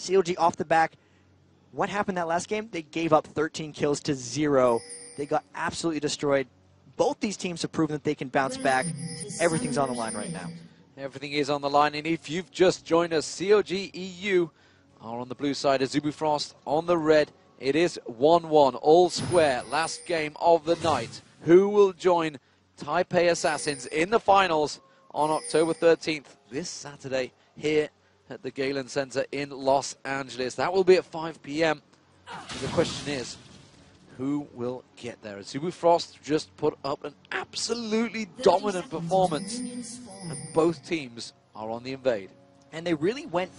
CLG off the back. What happened that last game? They gave up 13 kills to 0. They got absolutely destroyed. Both these teams have proven that they can bounce back. Everything's on the line right now. Everything is on the line, and if you've just joined us, CLG EU are on the blue side, Azubu Frost on the red. It is 1-1, all square, last game of the night. Who will join Taipei Assassins in the finals on October 13th, this Saturday, here at the Galen Center in Los Angeles? That will be at 5 p.m. The question is, who will get there? Azubu Frost just put up an absolutely dominant performance, and both teams are on the invade. And they really went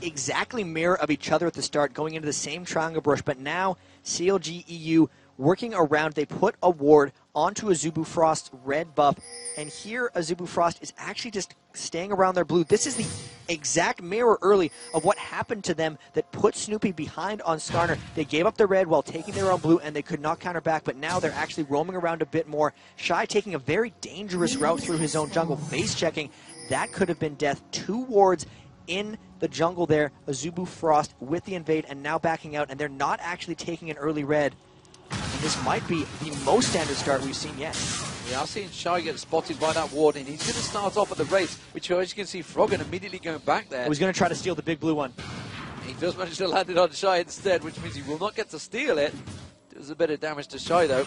exactly mirror of each other at the start, going into the same triangle brush, but now CLG EU working around. They put a ward onto Azubu Frost's red buff, and here Azubu Frost is actually just staying around their blue. This is the exact mirror early of what happened to them that put Snoopy behind on Skarner. They gave up the red while taking their own blue, and they could not counter back, but now they're actually roaming around a bit more. Shy taking a very dangerous route through his own jungle, face checking. That could have been death. 2 wards in the jungle there. Azubu Frost with the invade and now backing out, and they're not actually taking an early red. This might be the most standard start we've seen yet. Yeah, I've seen Shy get spotted by that ward, and he's going to start off at the race, which as you can see, Froggen immediately going back there. He's going to try to steal the big blue one. He does manage to land it on Shy instead, which means he will not get to steal it. Does a bit of damage to Shy, though.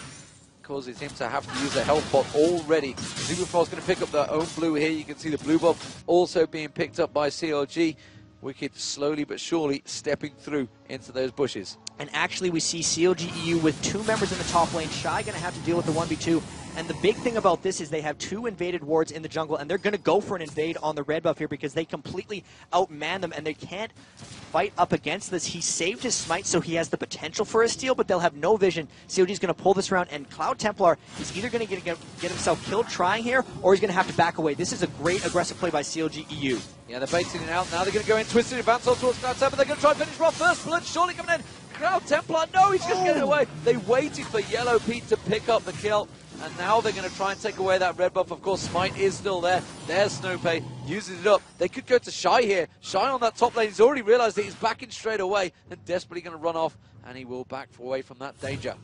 Causes him to have to use a health pot already. Azubu Frost going to pick up their own blue here. You can see the blue buff also being picked up by CLG. Wicked slowly but surely stepping through into those bushes. And actually we see CLG EU with 2 members in the top lane. Shy going to have to deal with the 1v2. And the big thing about this is they have 2 invaded wards in the jungle, and they're going to go for an invade on the red buff here because they completely outman them, and they can't fight up against this. He saved his smite, so he has the potential for a steal, but they'll have no vision. CLG is going to pull this around, and Cloud Templar is either going to get himself killed trying here, or he's going to have to back away. This is a great aggressive play by CLG EU. Yeah, they're baiting it out. Now they're going to go in, twisted advance on towards Cloud Templar. They're going to try and finish Rob first. Blood surely coming in. Cloud Templar, no, he's just getting away. They waited for Yellow Pete to pick up the kill. And now they're going to try and take away that red buff. Of course, Smite is still there. There's Snoopy, uses it up. They could go to Shy here. Shy on that top lane. He's already realized that he's backing straight away and desperately going to run off. And he will back away from that danger.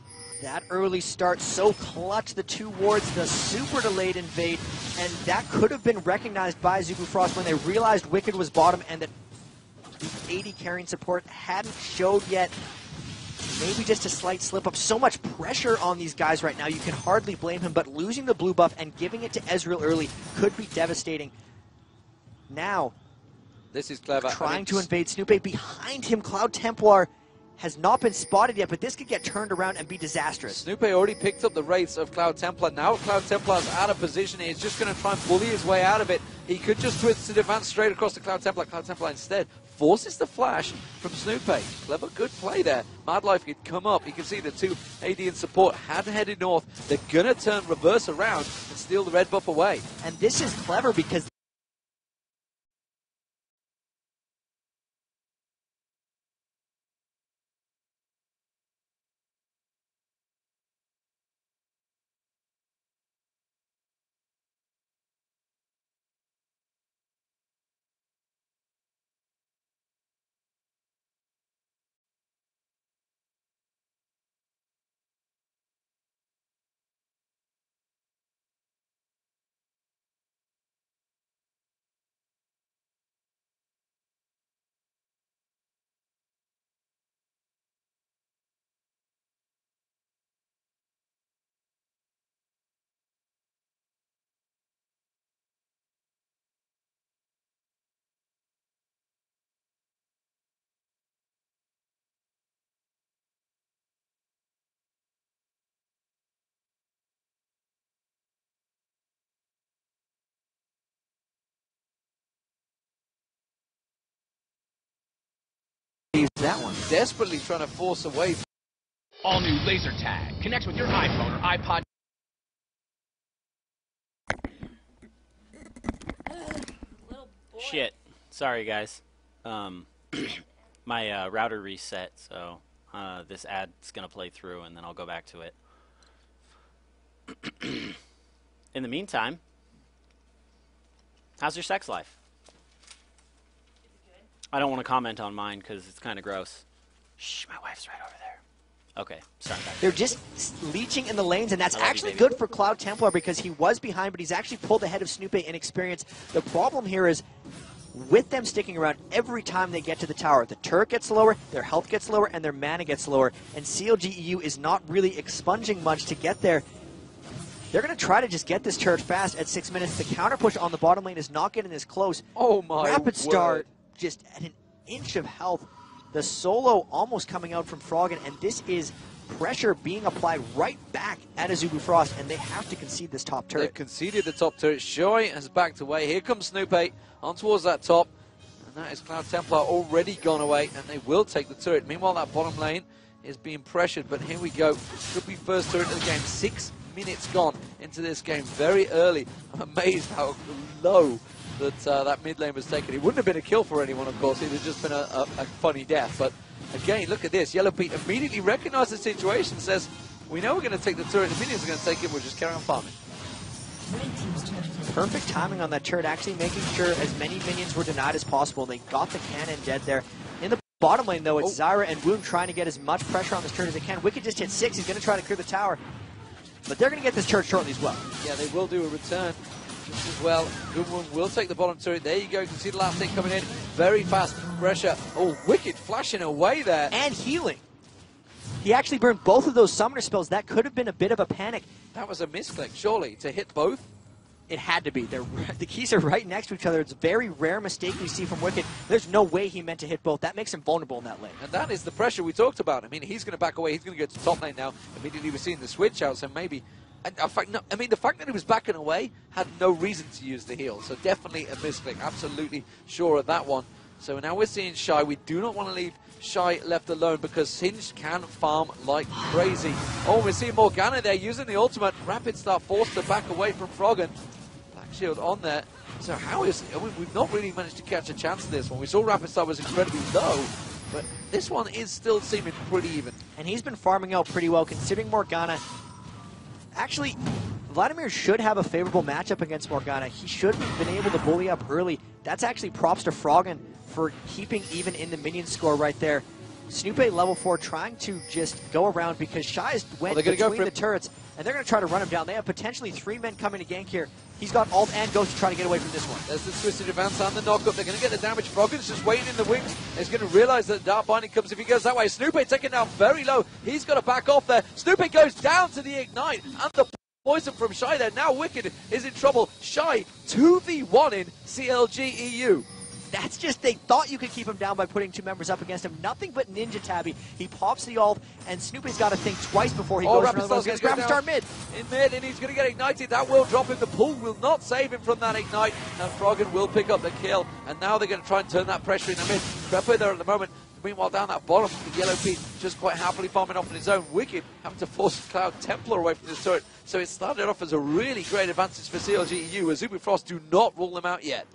That early start, so clutch. The 2 wards, the super delayed invade. And that could have been recognized by Azubu Frost when they realized Wicked was bottom and that the 80 carrying support hadn't showed yet. Maybe just a slight slip up. So much pressure on these guys right now. You can hardly blame him, but losing the blue buff and giving it to Ezreal early could be devastating. Now, this is clever. Trying to invade Snoopy. Behind him, Cloud Templar has not been spotted yet, but this could get turned around and be disastrous. Snoopy already picked up the wraiths of Cloud Templar. Now Cloud Templar's out of position. He's just going to try and bully his way out of it. He could just twist to advance straight across to Cloud Templar. Cloud Templar instead forces the flash from Snoopy. Clever, good play there. Madlife could come up. You can see the 2 AD and support had headed north. They're going to turn reverse around and steal the red buff away. And this is clever because that one. Desperately trying to force away. All new laser tag connects with your iPhone or iPod. Shit. Sorry, guys. My router reset, so this ad's going to play through, and then I'll go back to it. In the meantime, how's your sex life? I don't want to comment on mine because it's kind of gross. Shh, my wife's right over there. Okay, sorry about that. They're just leeching in the lanes, and that's I love you, actually baby. good for Cloud Templar because he was behind, but he's actually pulled ahead of Snoop in experience. The problem here is, with them sticking around, every time they get to the tower, the turret gets lower, their health gets lower, and their mana gets lower, and CLG EU is not really expunging much to get there. They're going to try to just get this turret fast at 6 minutes. The counter push on the bottom lane is not getting as close. Oh my Rapid Star word. just at an inch of health. The solo almost coming out from Froggen, and this is pressure being applied right back at Azubu Frost, and they have to concede this top turret. They've conceded the top turret. Shoei has backed away. Here comes Snoop on towards that top. And that is Cloud Templar already gone away, and they will take the turret. Meanwhile, that bottom lane is being pressured, but here we go. Could be first turret of the game. 6 minutes gone into this game very early. I'm amazed how low that mid lane was taken. It wouldn't have been a kill for anyone, of course. It would have just been a funny death. But again, look at this. Yellow Pete immediately recognized the situation, says, we know we're going to take the turret. The minions are going to take it. We'll just carry on farming. Perfect timing on that turret, actually making sure as many minions were denied as possible. They got the cannon dead there. In the bottom lane, though, it's Zyra and Wound trying to get as much pressure on this turret as they can. Wicked just hit 6. He's going to try to clear the tower. But they're going to get this turret shortly as well. Yeah, they will do a return just as well. Good one will take the bottom turret. There you go. You can see the last hit coming in. Very fast pressure. Oh, Wicked flashing away there. And healing. He actually burned both of those summoner spells. That could have been a bit of a panic. That was a misclick, surely, to hit both. It had to be. The keys are right next to each other. It's a very rare mistake we see from Wicked. There's no way he meant to hit both. That makes him vulnerable in that lane. And that is the pressure we talked about. I mean, he's going to back away. He's going to go to top lane now. Immediately we're seeing the switch out, so maybe... And in fact, no, I mean, the fact that he was backing away had no reason to use the heal. So definitely a misclick. Absolutely sure of that one. So now we're seeing Shy. We do not want to leave Shy left alone because Singed can farm like crazy. Oh, we're seeing Morgana there using the ultimate. Rapid Star forced to back away from Froggen. Black Shield on there. So how is... we've not really managed to catch a chance of this one. We saw Rapid Star was incredibly low, but this one is still seeming pretty even. And he's been farming out pretty well considering Morgana. Actually, Vladimir should have a favorable matchup against Morgana. He should have been able to bully up early. That's actually props to Froggen for keeping even in the minion score right there. Snoopé level 4 trying to just go around because Shy went between the turrets, and they're going to try to run him down. They have potentially 3 men coming to gank here. He's got ult and Ghost to try to get away from this one. There's the twisted advance and the knockup. They're going to get the damage. Froggen's just waiting in the wings. He's going to realize that Dark Binding comes if he goes that way. Snoopé taken down very low. He's got to back off there. Snoopé goes down to the Ignite and the poison from Shy there. Now Wicked is in trouble. Shy 2v1 in CLG EU. That's just, they thought you could keep him down by putting 2 members up against him. Nothing but Ninja Tabby. He pops the ult, and Snoopy's got to think twice before he goes for another one. Rapid Star mid. In mid, and he's going to get ignited. That will drop him. The pull will not save him from that ignite, and Froggen will pick up the kill. And now they're going to try and turn that pressure in the mid. Crepo there at the moment. Meanwhile, down that bottom, the Yellow Pete just quite happily farming off on his own. Wicked having to force Cloud Templar away from this turret. So it started off as a really great advantage for CLG EU. Azubu Frost do not rule them out yet.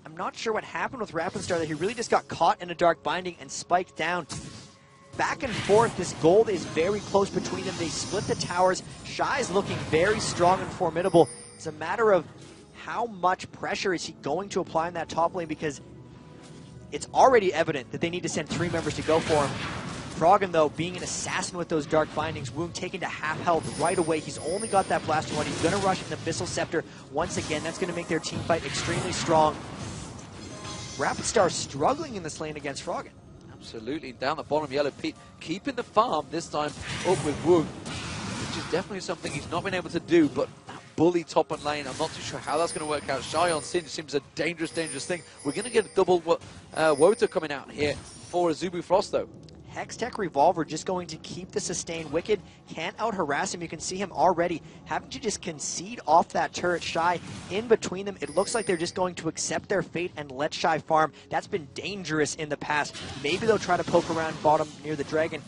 I'm not sure what happened with Rapid Star there. He really just got caught in a Dark Binding and spiked down. Back and forth, this gold is very close between them. They split the towers. Shy's looking very strong and formidable. It's a matter of how much pressure is he going to apply in that top lane, because it's already evident that they need to send 3 members to go for him. Froggen, though, being an assassin with those Dark Bindings, Wound taken to half health right away. He's only got that blaster one. He's going to rush an Abyssal Scepter once again. That's going to make their team fight extremely strong. Rapid Star struggling in this lane against Froggen. Absolutely. Down the bottom, Yellow Pete keeping the farm, this time up with Wound, which is definitely something he's not been able to do, but that bully top and lane, I'm not too sure how that's going to work out. Shy on Sin seems a dangerous, dangerous thing. We're going to get a double Wota coming out here for Azubu Frost, though. Hextech Revolver just going to keep the sustain. Wicked can't out-harass him. You can see him already having to just concede off that turret. Shy in between them. It looks like they're just going to accept their fate and let Shy farm. That's been dangerous in the past. Maybe they'll try to poke around bottom near the Dragon,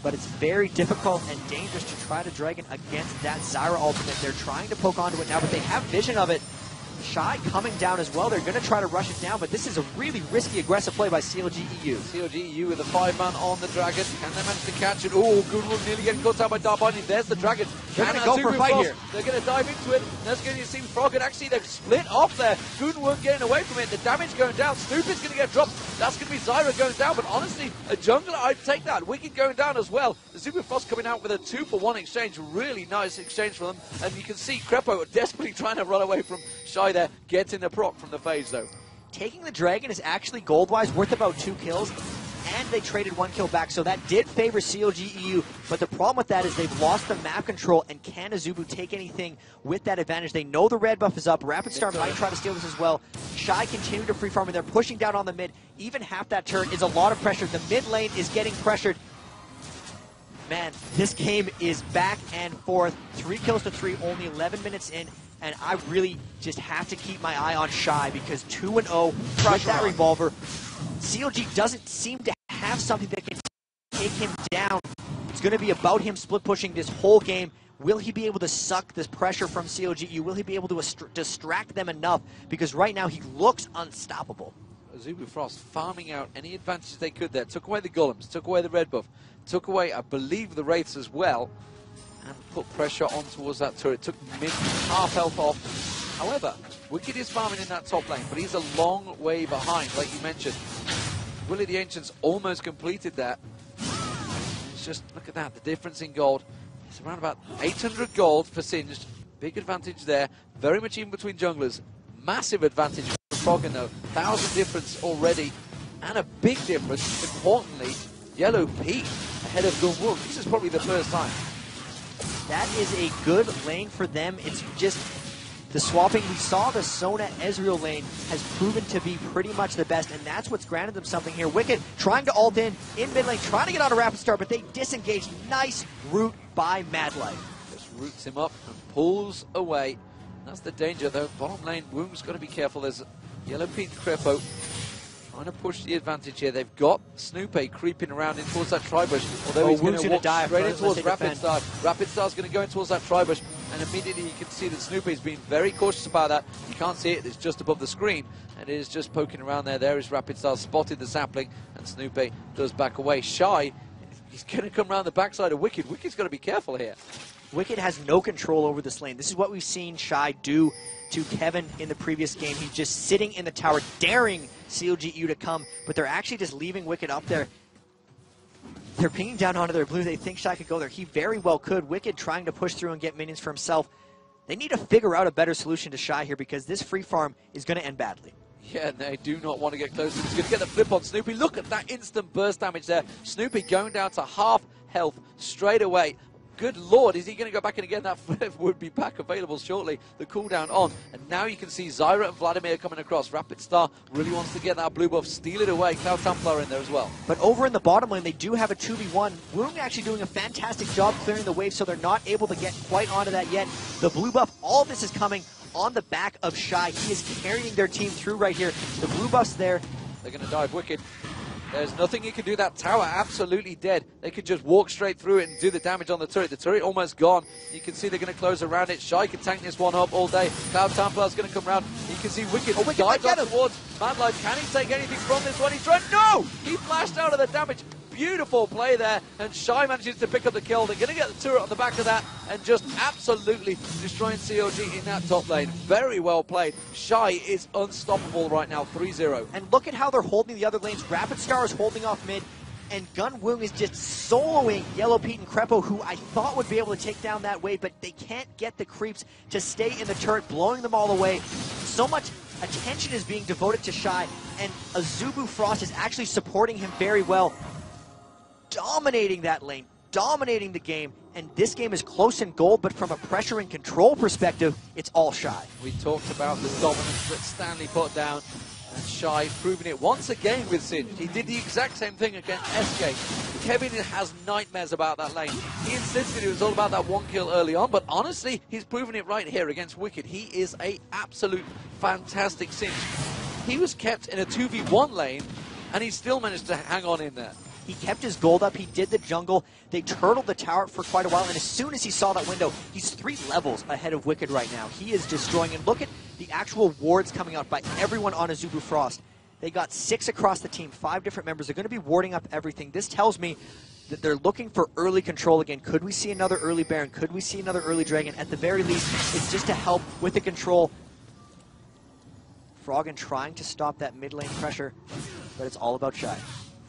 but it's very difficult and dangerous to try to Dragon against that Zyra ultimate. They're trying to poke onto it now, but they have vision of it. Shy coming down as well. They're going to try to rush it down, but this is a really risky, aggressive play by CLG EU. CLG EU with a 5-man on the Dragon. Can they manage to catch it? Oh, good one, nearly getting caught out by Darbani. There's the Dragon. They're going to go for a fight here. They're going to dive into it. That's going to see Frog, and actually they've split off there. Goonwon getting away from it. The damage going down. Snoopy's going to get dropped. That's going to be Zyra going down, but honestly, a jungler, I'd take that. Wicked going down as well. The Super Frost coming out with a 2-for-1 exchange. Really nice exchange for them. And you can see Crepo desperately trying to run away from Shy there. Getting the proc from the phase, though. Taking the Dragon is actually, gold-wise, worth about 2 kills. And they traded 1 kill back, so that did favor CLG EU. But the problem with that is they've lost the map control, and can Azubu take anything with that advantage? They know the red buff is up. Rapid Star might try to steal this as well. Shy continue to free farm, and they're pushing down on the mid. Even half that turret is a lot of pressure. The mid lane is getting pressured. Man, this game is back and forth. 3 kills to 3, only 11 minutes in. And I really just have to keep my eye on Shy, because 2-0 with that revolver. CLG doesn't seem to have something that can take him down. It's going to be about him split pushing this whole game. Will he be able to suck this pressure from CLG? Will he be able to distract them enough? Because right now he looks unstoppable. Azubu Frost farming out any advantage they could there. Took away the golems, took away the red buff, took away, I believe, the wraiths as well, and put pressure on towards that turret. Took mid half health off. However, Wicked is farming in that top lane, but he's a long way behind, like you mentioned. Willie the Ancient's almost completed that. It's just, look at that, the difference in gold. It's around about 800 gold for Singed. Big advantage there. Very much even between junglers. Massive advantage for Froggen though. 1,000 difference already. And a big difference, importantly, Yellow Pete ahead of Gunwook. This is probably the first time. That is a good lane for them. It's just the swapping. We saw the Sona Ezreal lane has proven to be pretty much the best, and that's what's granted them something here. Wicked trying to ult in mid lane, trying to get on a rapid start, but they disengage. Nice route by Madlife. Just roots him up and pulls away. That's the danger though. Bottom lane, Woong's got to be careful. There's Yellow Pete and Crepo trying to push the advantage here. They've got Snoopy creeping around in towards that tri-bush, although he's going to walk straight in towards Rapid Star. Rapid Star's going to go in towards that tri-bush, and immediately you can see that Snoopy's been very cautious about that. You can't see it, it's just above the screen, and it is just poking around there. There is Rapid Star, spotted the sapling, and Snoopy does back away. Shy, he's going to come around the backside of Wicked. Wicked's got to be careful here. Wicked has no control over this lane. This is what we've seen Shy do to Kevin in the previous game. He's just sitting in the tower, daring CLGU to come, but they're actually just leaving Wicked up there. They're pinging down onto their blue. They think Shy could go there. He very well could. Wicked trying to push through and get minions for himself. They need to figure out a better solution to Shy here, because this free farm is going to end badly. Yeah, they do not want to get close. He's going to get the flip on Snoopy. Look at that instant burst damage there. Snoopy going down to half health straight away. Good lord, is he going to go back in again? That flip would be back available shortly. The cooldown on. And now you can see Zyra and Vladimir coming across. Rapid Star really wants to get that blue buff, steal it away. Cloud Templar in there as well. But over in the bottom lane, they do have a 2v1. Woong actually doing a fantastic job clearing the wave, so they're not able to get quite onto that yet. The blue buff, all of this is coming on the back of Shy. He is carrying their team through right here. The blue buff's there. They're going to dive Wicked. There's nothing you can do. That tower absolutely dead. They could just walk straight through it and do the damage on the turret. The turret almost gone. You can see they're going to close around it. Shy can tank this one up all day. Cloud Templar's going to come around. You can see Wicked dives up towards Madlife. Can he take anything from this one? He's trying. No! He flashed out of the damage. Beautiful play there, and Shy manages to pick up the kill. They're going to get the turret on the back of that and just absolutely destroying CLG in that top lane. Very well played. Shy is unstoppable right now, 3-0. And look at how they're holding the other lanes. Rapid Star is holding off mid, and Gun Woong is just soloing Yellow Pete and Crepo, who I thought would be able to take down that wave, but they can't get the creeps to stay in the turret, blowing them all away. So much attention is being devoted to Shy, and Azubu Frost is actually supporting him very well. Dominating that lane, dominating the game, and this game is close in gold, but from a pressure and control perspective, it's all Shy. We talked about the dominance that Stanley put down, and Shy proving it once again with Singed. He did the exact same thing against SK. Kevin has nightmares about that lane. He insisted it was all about that one kill early on, but honestly, he's proven it right here against Wicked. He is a absolute fantastic Singed. He was kept in a 2v1 lane, and he still managed to hang on in there. He kept his gold up. He did the jungle. They turtled the tower for quite a while, and as soon as he saw that window, he's 3 levels ahead of Wicked right now. He is destroying, and look at the actual wards coming out by everyone on Azubu Frost. They got 6 across the team, 5 different members. They're going to be warding up everything. This tells me that they're looking for early control again. Could we see another early Baron? Could we see another early Dragon? At the very least, it's just to help with the control. Froggen trying to stop that mid lane pressure, but it's all about Shy.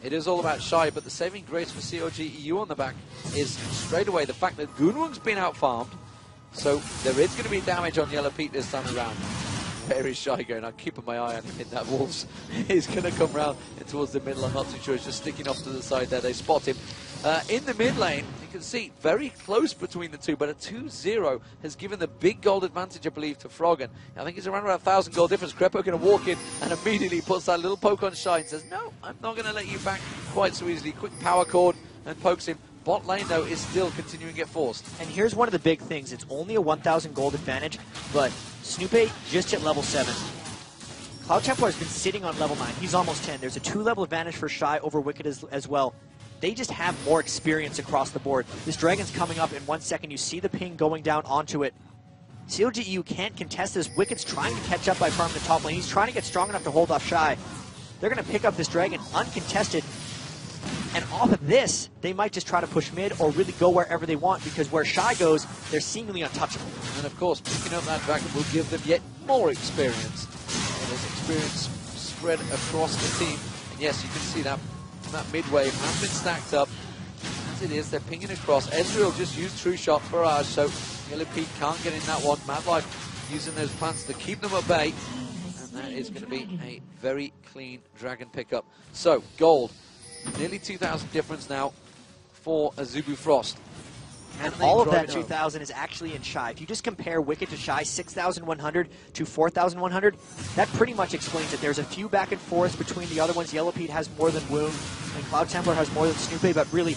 It is all about Shy, but the saving grace for CLG EU on the back is straight away the fact that Goonwung's been out-farmed, so there is going to be damage on Yellow Pete this time around. Where is Shy going? I'm keeping my eye on him in that Wolves. He's going to come round towards the middle. I'm not too sure. He's just sticking off to the side there. They spot him. In the mid lane, you can see very close between the two, but a 2-0 has given the big gold advantage, I believe, to Froggen. I think it's around about 1,000 gold difference. Crepo going to walk in and immediately puts that little poke on Shy and says, no, I'm not going to let you back quite so easily. Quick power chord and pokes him. Bot lane, though, is still continuing to get forced. And here's one of the big things. It's only a 1,000 gold advantage, but Snoopy just hit level 7. Cloud Templar has been sitting on level 9. He's almost 10. There's a 2-level advantage for Shy over Wicked as well. They just have more experience across the board. This Dragon's coming up in 1 second. You see the ping going down onto it. CLG EU can't contest this. Wicked's trying to catch up by farming the top lane. He's trying to get strong enough to hold off Shy. They're going to pick up this Dragon uncontested. And off of this, they might just try to push mid or really go wherever they want, because where Shy goes, they're seemingly untouchable. And of course, picking up that Dragon will give them yet more experience. And there's experience spread across the team. And yes, you can see that mid wave has been stacked up. As it is, they're pinging across. Ezreal just used True Shot Barrage, so Yellow Pete can't get in that one. Mad Life using those plants to keep them at bay. And that is going to be a very clean Dragon pickup. So, gold. Nearly 2,000 difference now for Azubu Frost. And all of that 2,000 is actually in Shy. If you just compare Wicked to Shy, 6,100 to 4,100, that pretty much explains it. There's a few back and forth between the other ones. Yellow Pete has more than Wound, and Cloud Templar has more than Snoopy, but really,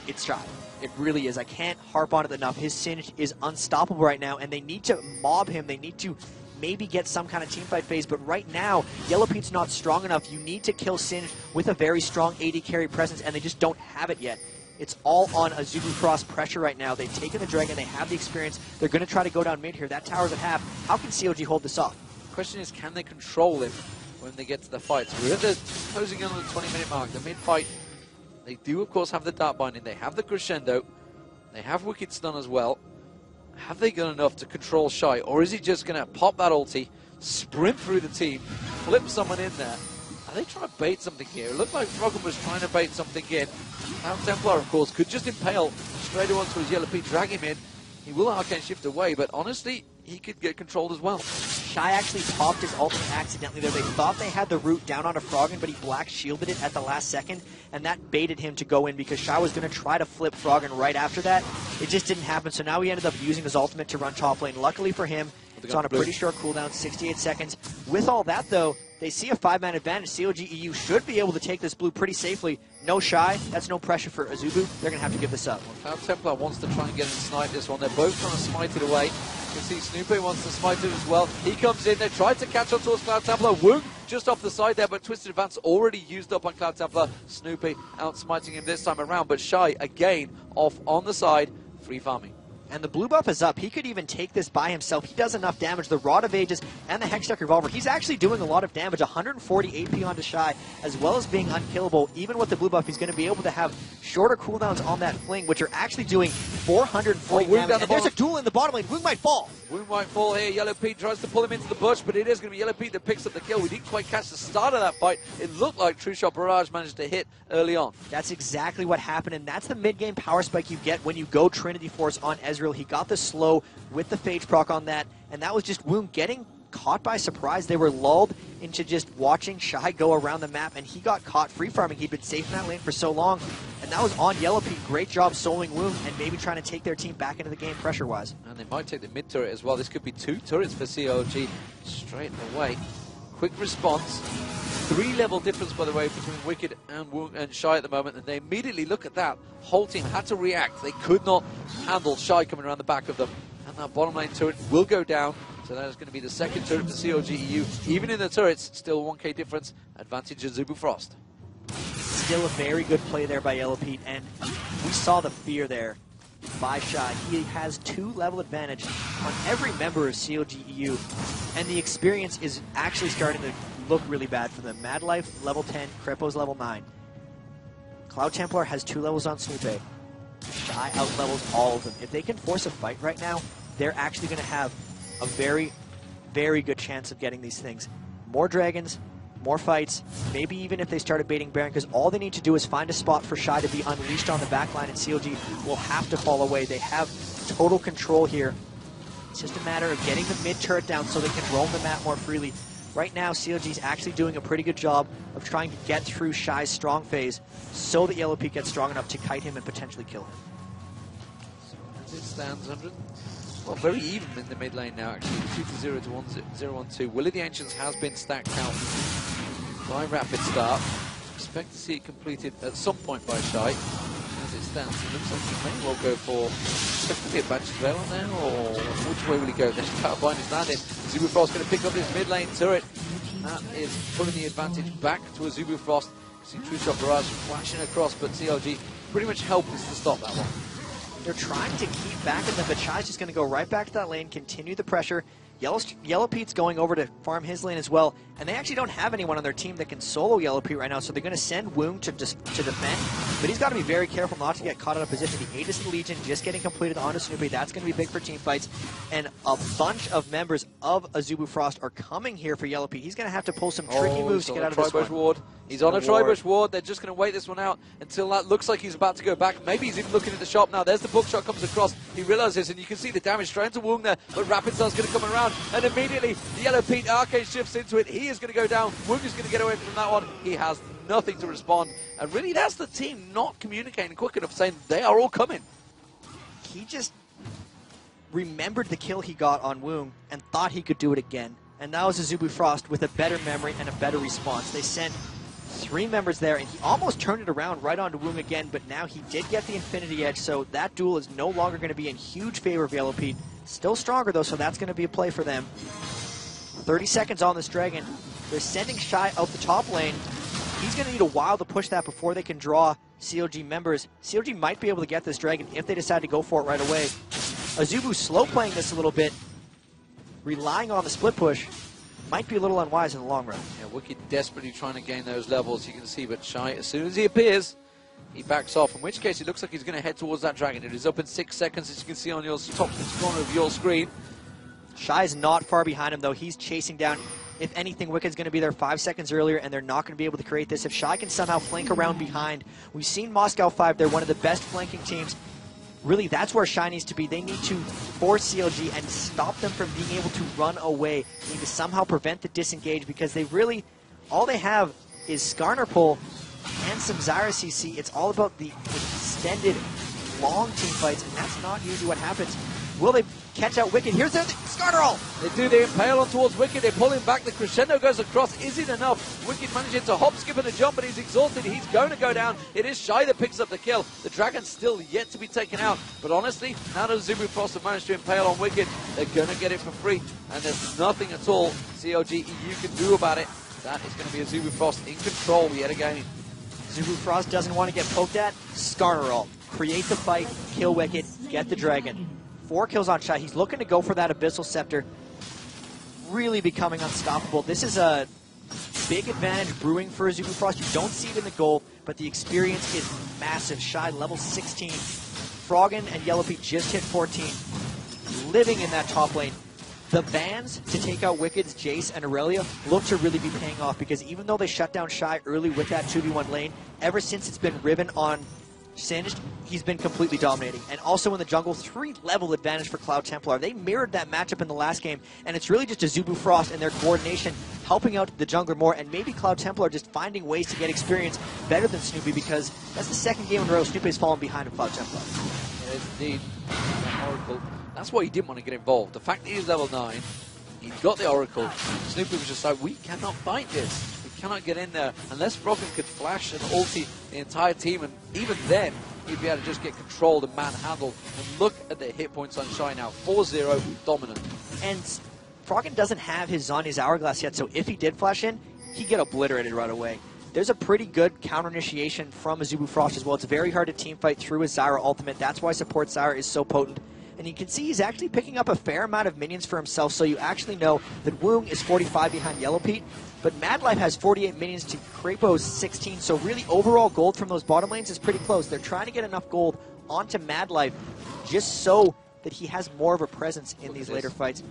it's Shy. It really is. I can't harp on it enough. His Singed is unstoppable right now, and they need to mob him. They need to maybe get some kind of teamfight phase, but right now, Yellow Pete's not strong enough. You need to kill Singed with a very strong AD carry presence, and they just don't have it yet. It's all on Azubu Frost pressure right now. They've taken the Dragon. They have the experience. They're going to try to go down mid here. That tower's at half. How can CLG hold this off? The question is, can they control him when they get to the fight? So we're at the closing in on the 20-minute mark. The mid-fight, they do, of course, have the Dark Binding. They have the Crescendo. They have Wicked Stun as well. Have they got enough to control Shy, or is he just going to pop that ulti, sprint through the team, flip someone in there? Are they trying to bait something here? It looked like Froggen was trying to bait something in. Cloud Templar, of course, could just impale straight onto his Yellow Pete, drag him in. He will Arcane Shift away, but honestly, he could get controlled as well. Shy actually popped his ultimate accidentally there. They thought they had the root down on a Froggen, but he black shielded it at the last second, and that baited him to go in because Shy was going to try to flip Froggen right after that. It just didn't happen, so now he ended up using his ultimate to run top lane. Luckily for him, it's on a pretty short cooldown, 68 seconds. With all that, though, they see a 5-man advantage. CLG EU should be able to take this blue pretty safely. No Shy, that's no pressure for Azubu. They're going to have to give this up. Well, Cloud Templar wants to try and get and snipe this one. They're both trying to smite it away. You can see Snoopy wants to smite it as well. He comes in, they try to catch on towards Cloud Templar. Woong just off the side there, but Twisted Advance already used up on Cloud Templar. Snoopy out smiting him this time around, but Shy again off on the side, free farming. And the blue buff is up. He could even take this by himself. He does enough damage. The Rod of Ages and the Hextech Revolver. He's actually doing a lot of damage. 140 AP onto Shy, as well as being unkillable. Even with the blue buff, he's going to be able to have shorter cooldowns on that fling, which are actually doing 440 damage. And there's a duel in the bottom lane. Woong might fall. Woong might fall here. Yellow Pete tries to pull him into the bush, but it is going to be Yellow Pete that picks up the kill. We didn't quite catch the start of that fight. It looked like True Shot Barrage managed to hit early on. That's exactly what happened, and that's the mid-game power spike you get when you go Trinity Force on Ezreal. He got the slow with the Phage proc on that, and that was just Woong getting caught by surprise. They were lulled into just watching Shy go around the map, and he got caught free farming. He'd been safe in that lane for so long, and that was on Yellow Pete. Great job soloing Woong and maybe trying to take their team back into the game pressure-wise. And they might take the mid turret as well. This could be 2 turrets for CLG straight away. Quick response. 3-level difference, by the way, between Wicked and Woong and Shy at the moment, and they immediately look at that. Whole team had to react. They could not handle Shy coming around the back of them. And that bottom lane turret will go down. So that is going to be the second turret for CLG EU. Even in the turrets, still 1k difference. Advantage Azubu Frost. Still a very good play there by Yellow Pete, and we saw the fear there by Shy. He has 2 level advantage on every member of CLG EU, and the experience is actually starting to look really bad for them. Mad Life, level 10, Crippo's level 9. Cloud Templar has 2 levels on Snoopy. Shy out-levels all of them. If they can force a fight right now, they're actually going to have a very, very good chance of getting these things. More dragons, more fights, maybe even if they started baiting Baron, because all they need to do is find a spot for Shy to be unleashed on the backline, and CLG will have to fall away. They have total control here. It's just a matter of getting the mid turret down so they can roam the map more freely. Right now, CLG is actually doing a pretty good job of trying to get through Shy's strong phase so that Yellow Pete gets strong enough to kite him and potentially kill him. So as it stands, 100. Well, very even in the mid lane now, actually. 2-0 to 1-0-1-2. Will of the Ancients has been stacked out by Rapid Start. Expect to see it completed at some point by Shy. As it stands, it looks like he may well go for a badge trail on there, or which way will he go? There's Powerbind is landing. Azubu Frost going to pick up this mid lane turret. That is pulling the advantage back to Azubu Frost. See True Shot Barrage flashing across, but CLG pretty much helpless to stop that one. They're trying to keep back at them, but Shy's just going to go right back to that lane, continue the pressure. Yellow Pete's going over to farm his lane as well, and they actually don't have anyone on their team that can solo Yellow Pete right now, so they're going to send Woong to defend, but he's got to be very careful not to get caught out of position. The Aegis of the Legion just getting completed onto Snoopy. That's going to be big for team fights, and a bunch of members of Azubu Frost are coming here for Yellow Pete. He's going to have to pull some tricky moves to get out of this one. Ward. He's on a Tribush Ward. They're just going to wait this one out until that looks like he's about to go back. Maybe he's even looking at the shop now. There's the bookshot comes across. He realizes, and you can see the damage straight into Woong there, but Rapid Star's going to come around, and immediately the Yellow Pete arcade shifts into it. He is going to go down. Woong is going to get away from that one. He has nothing to respond, and really that's the team not communicating quick enough, saying they are all coming. He just remembered the kill he got on Woong and thought he could do it again, and that was Azubu Frost with a better memory and a better response. They sent 3 members there, and he almost turned it around right onto Woong again, but now he did get the Infinity Edge, so that duel is no longer going to be in huge favor of Yellow Pete. Still stronger, though, so that's going to be a play for them. 30 seconds on this Dragon. They're sending Shy out the top lane. He's going to need a while to push that before they can draw CLG members. CLG might be able to get this Dragon if they decide to go for it right away. Azubu slow playing this a little bit, relying on the split push. Might be a little unwise in the long run. Yeah, Wicked desperately trying to gain those levels, you can see, but Shy, as soon as he appears, he backs off, in which case it looks like he's going to head towards that Dragon. It is up in 6 seconds, as you can see on your top corner of your screen. Shy's not far behind him, though. He's chasing down. If anything, Wicked's going to be there 5 seconds earlier, and they're not going to be able to create this. If Shy can somehow flank around behind, we've seen Moscow 5, they're one of the best flanking teams. Really, that's where Shy needs to be. They need to force CLG and stop them from being able to run away. They need to somehow prevent the disengage, because they really, all they have is Skarner pull and some Zyra CC. It's all about the extended, long team fights, and that's not usually what happens. Will they catch out Wicked? Here's their Skarner ult! They do, they impale on towards Wicked, they pull him back, the crescendo goes across. Is it enough? Wicked manages to hop, skip, and a jump, but he's exhausted. He's going to go down. It is Shy that picks up the kill. The Dragon's still yet to be taken out, but honestly, now that Azubu Frost have managed to impale on Wicked, they're going to get it for free, and there's nothing at all CLG EU can do about it. That is going to be Azubu Frost in control yet again. Azubu Frost doesn't want to get poked at. Skarner ult. Create the fight, kill Wicked, get the Dragon. 4 kills on Shy. He's looking to go for that Abyssal Scepter. Really becoming unstoppable. This is a big advantage brewing for Azubu Frost. You don't see it in the goal, but the experience is massive. Shy level 16. Froggen and Yellow Pete just hit 14. Living in that top lane. The bans to take out Wicked's Jace and Aurelia look to really be paying off, because even though they shut down Shy early with that 2v1 lane, ever since it's been Riven on Singed, he's been completely dominating. And also in the jungle, 3-level advantage for Cloud Templar. They mirrored that matchup in the last game, and it's really just Azubu Frost and their coordination helping out the jungler more, and maybe Cloud Templar just finding ways to get experience better than Snoopy, because that's the second game in a row Snoopy has fallen behind of Cloud Templar. Yeah, indeed. Oracle. That's why he didn't want to get involved. The fact that he's level 9, he got the Oracle. Snoopy was just like, we cannot fight this. Cannot get in there unless Froggen could flash and ulti the entire team, and even then he'd be able to just get controlled and manhandled. And look at the hit points on Shy now, 4-0 dominant. And Froggen doesn't have his Zhonya's Hourglass yet, so if he did flash in, he'd get obliterated right away. there's a pretty good counter initiation from Azubu Frost as well. It's very hard to team fight through his Zyra ultimate. That's why support Zyra is so potent. And you can see he's actually picking up a fair amount of minions for himself, so you actually know that Woong is 45 behind Yellow Pete, but Mad Life has 48 minions to Krapo's 16, so really overall gold from those bottom lanes is pretty close. They're trying to get enough gold onto Mad Life just so that he has more of a presence in these later fights.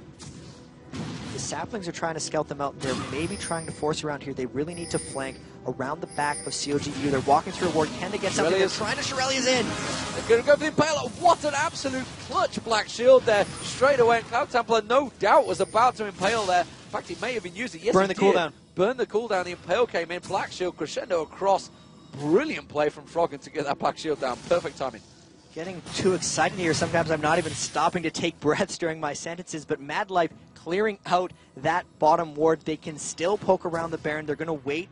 The Saplings are trying to scout them out. They're maybe trying to force around here. They really need to flank around the back of CLGU. They're walking through a ward. Can they get something? They're trying to Shirelia's in. They're going to go for the Impale. What an absolute clutch Black Shield there. Straight away. And Cloud Templar, no doubt, was about to Impale there. In fact, he may have been using it. Yes, burn the cooldown. Burn the cooldown. The Impale came in. Black Shield crescendo across. Brilliant play from Froggen to get that Black Shield down. Perfect timing. Getting too excited here. Sometimes I'm not even stopping to take breaths during my sentences, but Mad Life clearing out that bottom ward. They can still poke around the Baron. They're going to wait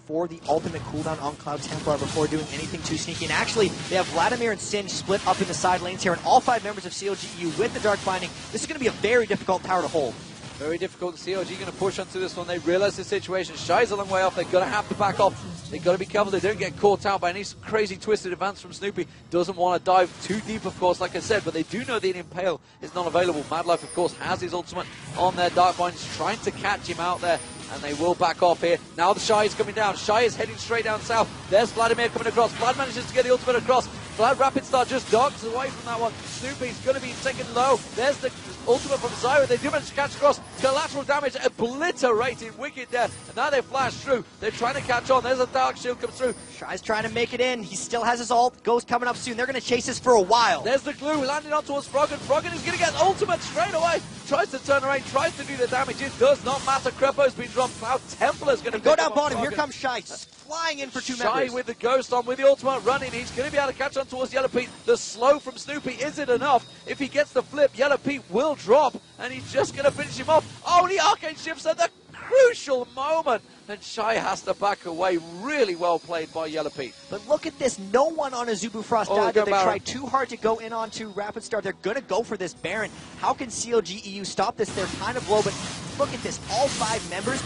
for the ultimate cooldown on Cloud Templar before doing anything too sneaky. And actually, they have Vladimir and Singe split up in the side lanes here, and all 5 members of CLGU with the Dark Binding. This is going to be a very difficult tower to hold. Very difficult. CLG going to push onto this one. They realize the situation. Shy's a long way off. They're going to have to back off. They've got to be careful they don't get caught out by any crazy twisted advance from Snoopy. Doesn't want to dive too deep, of course, like I said, but they do know the Impale is not available. Mad Life, of course, has his ultimate on their Dark Binds, trying to catch him out there. And they will back off here. Now the Shy is coming down. Shy is heading straight down south. There's Vladimir coming across. Vlad manages to get the ultimate across. Vlad Rapid Star just dogs away from that one. Snoopy's going to be taken low. There's the ultimate from Zyra. They do manage to catch across. Collateral damage obliterating Wicked there. And now they flash through. They're trying to catch on. There's a Dark Shield comes through. Shy's trying to make it in. He still has his ult. Ghost coming up soon. They're going to chase this for a while. There's the glue. Landing on towards Froggen. Froggen is going to get ultimate straight away. Tries to turn around. Tries to do the damage. It does not matter. Crepo's been dropped. Cloud Templar's going to go down bottom. Here comes Shy. Flying in for 2 members. Shy with the Ghost on, with the ultimate running. He's going to be able to catch on towards Yellow Pete. The slow from Snoopy isn't enough. If he gets the flip, Yellow Pete will drop, and he's just going to finish him off. Oh, the Arcane shifts at the crucial moment, and Shy has to back away. Really well played by Yellow Pete. But look at this. No one on Azubu Frost died. They tried too hard to go in onto Rapid Star. They're going to go for this Baron. How can CLG EU stop this? They're kind of low, but look at this. All 5 members,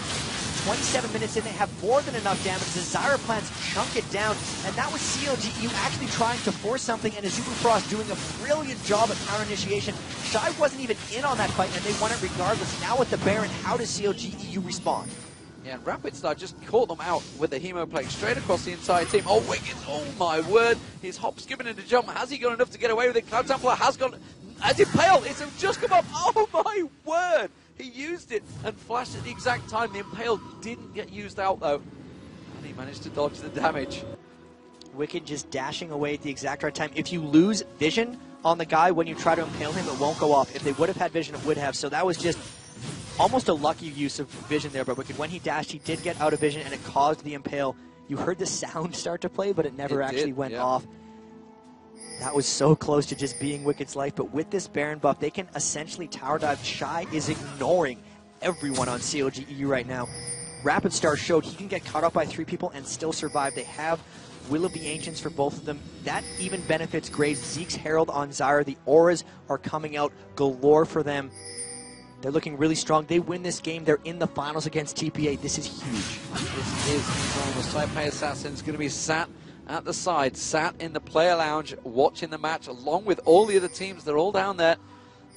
27 minutes in, they have more than enough damage. The Zyra plants chunk it down, and that was CLG EU actually trying to force something, and Azubu Frost doing a brilliant job at counter initiation. Shy wasn't even in on that fight, and they won it regardless. Now with the Baron, how does CLG EU respond? Yeah, and Rapid Star just caught them out with the Hemo play straight across the entire team. Oh, Wicked, oh my word. His hop, skipping into jump. Has he got enough to get away with it? Cloud Templar has got, as Impale, it's just come up. Oh my word. He used it and flashed at the exact time. The Impale didn't get used out though. And he managed to dodge the damage. Wicked just dashing away at the exact right time. If you lose vision on the guy when you try to impale him, it won't go off. If they would have had vision, it would have. So that was just almost a lucky use of vision there, but Wicked, when he dashed, he did get out of vision, and it caused the Impale. You heard the sound start to play, but it never actually went off. That was so close to just being Wicked's life, but with this Baron buff, they can essentially tower dive. Shy is ignoring everyone on CLG EU right now. Rapid Star showed he can get caught up by 3 people and still survive. They have Will of the Ancients for both of them. That even benefits Graves. Zeke's Herald on Zyra. The auras are coming out galore for them. They're looking really strong. They win this game. They're in the finals against TPA. This is huge. This is enormous. Taipei Assassin's going to be sat at the side, sat in the player lounge, watching the match, along with all the other teams. They're all down there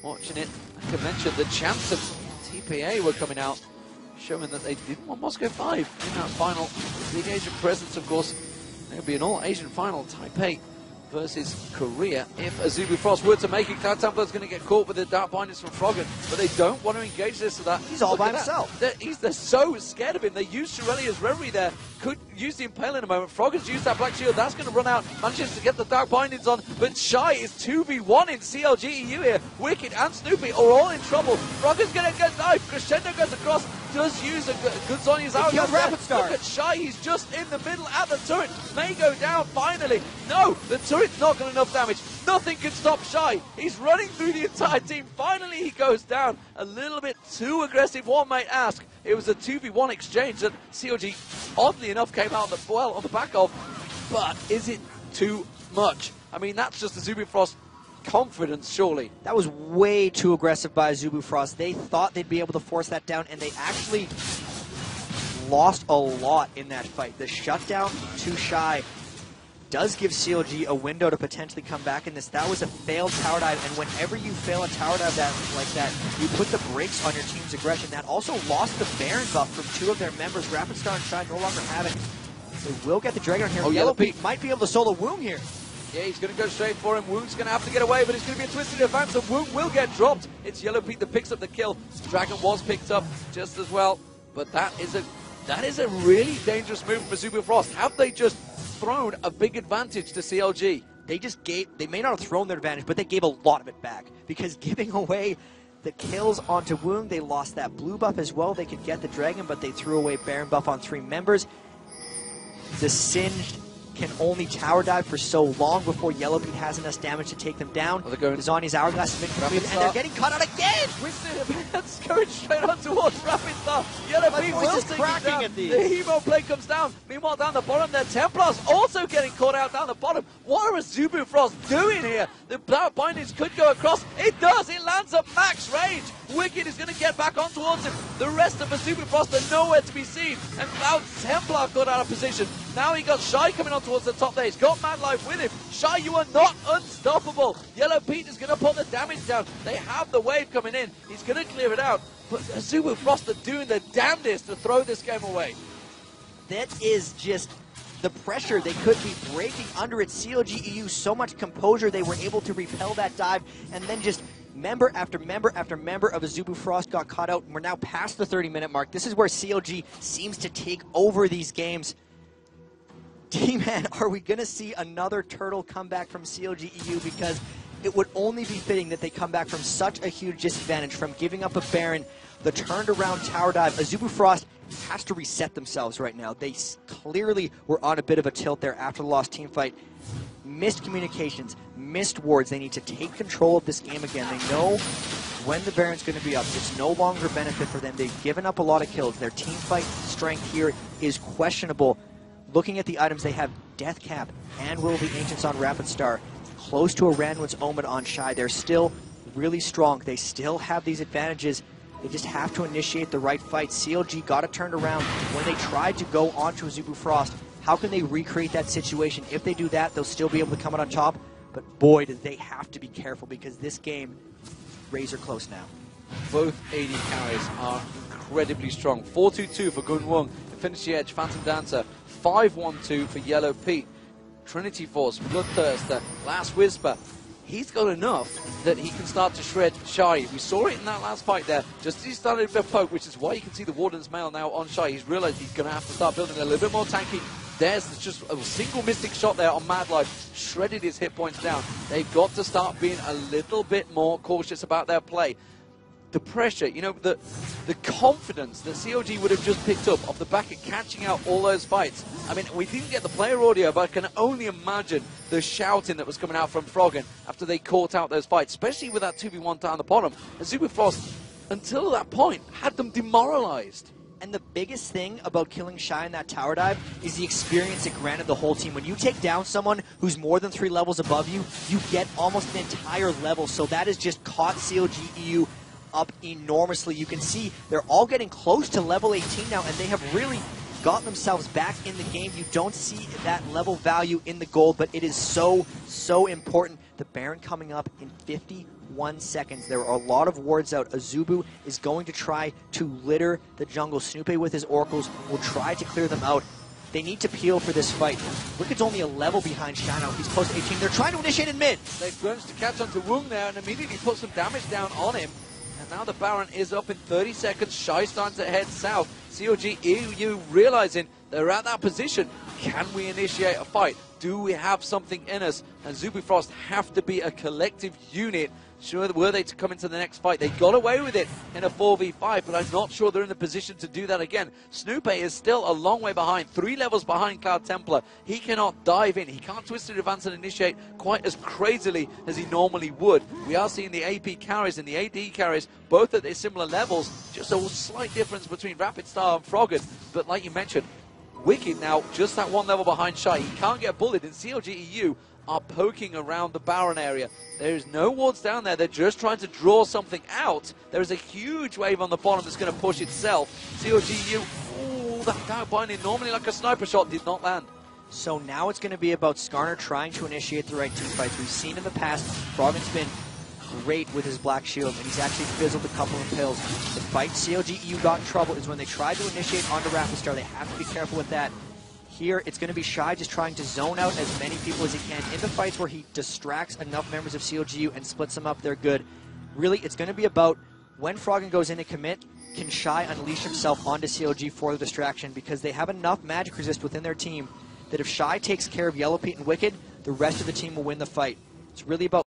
watching it. Like I mentioned, the champs of TPA were coming out, showing that they didn't want Moscow 5 in that final. Big Asian presence, of course. There'll be an all-Asian final. Taipei versus Korea. If Azubu Frost were to make it, Cloud Templar's going to get caught with the Dark Binders from Froggen, but they don't want to engage this so that. He's all by himself. They're so scared of him. They used Shirelia's Reverie there. Could use the Impale in a moment. Froggen's used that Black Shield. That's going to run out. Manages to get the Dark Bindings on, but Shy is 2v1 in CLG EU here. Wicked and Snoopy are all in trouble. Froggen's going to get knifed. Crescendo goes across. Does use a good Sonya's out. Rapid Star. Look at Shy. He's just in the middle at the turret. May go down finally. No, the turret's not got enough damage. Nothing can stop Shy. He's running through the entire team. Finally, he goes down. A little bit too aggressive, one might ask. It was a 2v1 exchange that CLG, oddly enough, came out on the back of. But is it too much? I mean, that's just the Azubu Frost confidence, surely. That was way too aggressive by Azubu Frost. They thought they'd be able to force that down, and they actually lost a lot in that fight. The shutdown to Shy does give CLG a window to potentially come back in this. That was a failed tower dive, and whenever you fail a tower dive like that, you put the brakes on your team's aggression. That also lost the Baron buff from 2 of their members. Rapid Star and Shy no longer have it. They will get the Dragon here. Oh, Yellow Pete might be able to solo Woong here. Yeah, he's going to go straight for him. Woong's going to have to get away, but it's going to be a twisted advance, and Woong will get dropped. It's Yellow Pete that picks up the kill. Dragon was picked up just as well, but that is a really dangerous move from Azubu Frost. Have they just thrown a big advantage to CLG? They may not have thrown their advantage, but they gave a lot of it back, because giving away the kills onto Woong, they lost that blue buff as well. They could get the Dragon, but they threw away Baron buff on 3 members. The Singed can only tower dive for so long before Yellow Pete has enough damage to take them down. Zani's Hourglass has been completed, and they're getting cut out again! Twisted advance going straight on towards Rapid Star. Yellow Pete will take it down. The Hemo play comes down. Meanwhile, down the bottom, their Templars also getting caught out down the bottom. What are Azubu Frost doing here? The bindings could go across. It does. It lands at max range. Wicked is going to get back on towards him. The rest of Azubu Frost are nowhere to be seen. And now Templar got out of position. Now he got Shy coming on towards the top there. He's got Mad Life with him. Shy, you are not unstoppable. Yellow Pete is going to put the damage down. They have the wave coming in. He's going to clear it out. But Azubu Frost are doing the damnedest to throw this game away. That is just the pressure they could be breaking under it. CLG EU, so much composure, they were able to repel that dive, and then just member after member after member of Azubu Frost got caught out. We're now past the 30-minute mark. This is where CLG seems to take over these games. D-Man, are we going to see another turtle comeback from CLG EU? Because it would only be fitting that they come back from such a huge disadvantage, from giving up a Baron, the turned around tower dive. Azubu Frost has to reset themselves right now. They clearly were on a bit of a tilt there after the lost team fight. Missed communications, missed wards. They need to take control of this game again. They know when the Baron's going to be up. It's no longer a benefit for them. They've given up a lot of kills. Their team fight strength here is questionable. Looking at the items, they have Death Cap and Will of the Ancients on Rapid Star, close to a Randuin's Omen on Shy. They're still really strong. They still have these advantages. They just have to initiate the right fight. CLG got it turned around when they tried to go onto Azubu Frost. How can they recreate that situation? If they do that, they'll still be able to come out on top. But boy, do they have to be careful, because this game, razor close now. Both AD carries are incredibly strong. 4-2-2 for Gun Wong. Infinity Edge, Phantom Dancer. 5-1-2 for Yellow Pete. Trinity Force, Bloodthirster, Last Whisper. He's got enough that he can start to shred Shy. We saw it in that last fight there, just as he started to poke, which is why you can see the Warden's Mail now on Shy. He's realized he's going to have to start building a little bit more tanky. There's just a single Mystic shot there on Mad Life, shredded his hit points down. They've got to start being a little bit more cautious about their play. The pressure, you know, the confidence that CLG would have just picked up off the back of catching out all those fights. I mean, we didn't get the player audio, but I can only imagine the shouting that was coming out from Froggen after they caught out those fights, especially with that 2v1 down the bottom. Azubu Frost, until that point, had them demoralized. And the biggest thing about killing Shy in that tower dive is the experience it granted the whole team. When you take down someone who's more than 3 levels above you, you get almost an entire level. So that has just caught CLG EU up enormously. You can see they're all getting close to level 18 now, and they have really got themselves back in the game. You don't see that level value in the gold, but it is so, so important. The Baron coming up in 51 seconds. There are a lot of wards out. Azubu is going to try to litter the jungle. Snoopy with his oracles will try to clear them out. They need to peel for this fight. Wicked's only a level behind Shano. He's close to 18. They're trying to initiate in mid. They've managed to catch onto Woong there and immediately put some damage down on him. And now the Baron is up in 30 seconds. Shy starting to head south. CLG EU realizing they're at that position. Can we initiate a fight? Do we have something in us? And Azubu Frost have to be a collective unit. Sure, were they to come into the next fight? They got away with it in a 4v5, but I'm not sure they're in the position to do that again. Snoopy is still a long way behind, 3 levels behind Cloud Templar. He cannot dive in. He can't twist it, advance, and initiate quite as crazily as he normally would. We are seeing the AP carries and the AD carries both at their similar levels. Just a slight difference between Rapid Star and Froggen. But like you mentioned, Wicked now just that 1 level behind Shy. He can't get bullied, and CLG EU are poking around the Baron area. There is no wards down there. They're just trying to draw something out. There is a huge wave on the bottom that's going to push itself. CLG EU, ooh, that down by an normally like a sniper shot did not land. So now it's going to be about Skarner trying to initiate the right team fights. We've seen in the past, Froggen's been great with his Black Shield, and he's actually fizzled a couple of pills. The fight CLG EU got in trouble is when they tried to initiate onto Rapid Star. They have to be careful with that. Here, it's going to be Shy just trying to zone out as many people as he can into fights where he distracts enough members of CLGU and splits them up. They're good. Really, it's going to be about when Froggen goes in to commit, can Shy unleash himself onto CLG for the distraction, because they have enough magic resist within their team that if Shy takes care of Yellow Pete and Wicked, the rest of the team will win the fight. It's really about